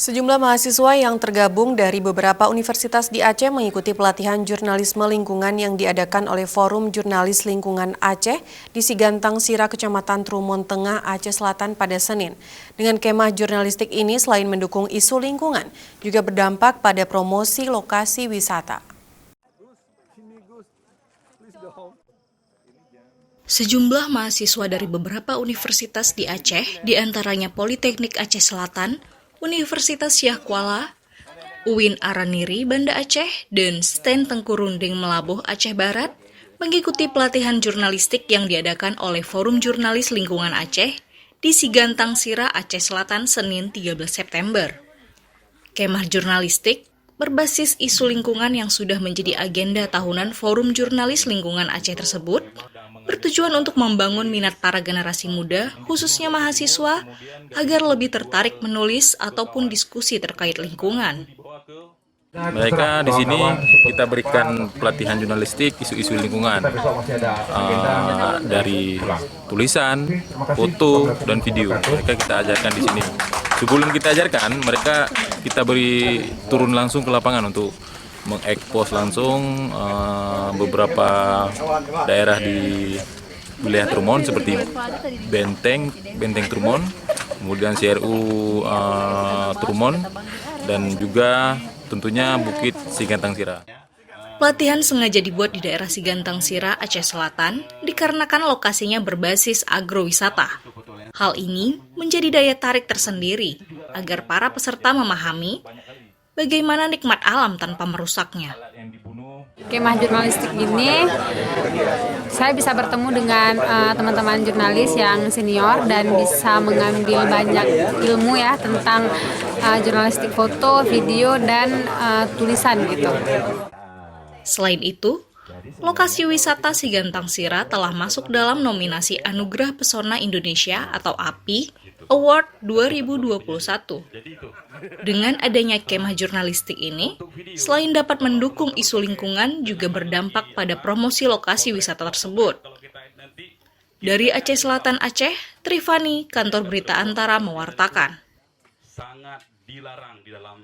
Sejumlah mahasiswa yang tergabung dari beberapa universitas di Aceh mengikuti pelatihan jurnalisme lingkungan yang diadakan oleh Forum Jurnalis Lingkungan Aceh di Sigantang Sira, Kecamatan Trumon Tengah, Aceh Selatan pada Senin. Dengan kemah jurnalistik ini selain mendukung isu lingkungan, juga berdampak pada promosi lokasi wisata. Sejumlah mahasiswa dari beberapa universitas di Aceh, diantaranya Politeknik Aceh Selatan, Universitas Syah Kuala, UIN Araniri Banda Aceh, dan STEN Tengku Runding Melabuh Aceh Barat, mengikuti pelatihan jurnalistik yang diadakan oleh Forum Jurnalis Lingkungan Aceh di Sigantang Sira, Aceh Selatan, Senin 13 September. Kemah jurnalistik berbasis isu lingkungan yang sudah menjadi agenda tahunan Forum Jurnalis Lingkungan Aceh tersebut, bertujuan untuk membangun minat para generasi muda, khususnya mahasiswa, agar lebih tertarik menulis ataupun diskusi terkait lingkungan. Mereka di sini kita berikan pelatihan jurnalistik isu-isu lingkungan dari tulisan, foto, dan video. Mereka kita ajarkan di sini. Sebelum kita ajarkan, mereka kita beri turun langsung ke lapangan untuk mengekspos langsung beberapa daerah di wilayah Trumon seperti Benteng Trumon, kemudian CRU Trumon, dan juga tentunya Bukit Sigantang Sira. Pelatihan sengaja dibuat di daerah Sigantang Sira, Aceh Selatan, dikarenakan lokasinya berbasis agrowisata. Hal ini menjadi daya tarik tersendiri agar para peserta memahami bagaimana nikmat alam tanpa merusaknya. Kemah jurnalistik ini, saya bisa bertemu dengan teman-teman jurnalis yang senior dan bisa mengambil banyak ilmu ya tentang jurnalistik foto, video, dan tulisan gitu. Selain itu, lokasi wisata Sigantang Sira telah masuk dalam nominasi Anugerah Pesona Indonesia atau API Award 2021. Dengan adanya kemah jurnalistik ini, selain dapat mendukung isu lingkungan, juga berdampak pada promosi lokasi wisata tersebut. Dari Aceh Selatan Aceh, Trifani, Kantor Berita Antara mewartakan. Sangat dilarang di dalam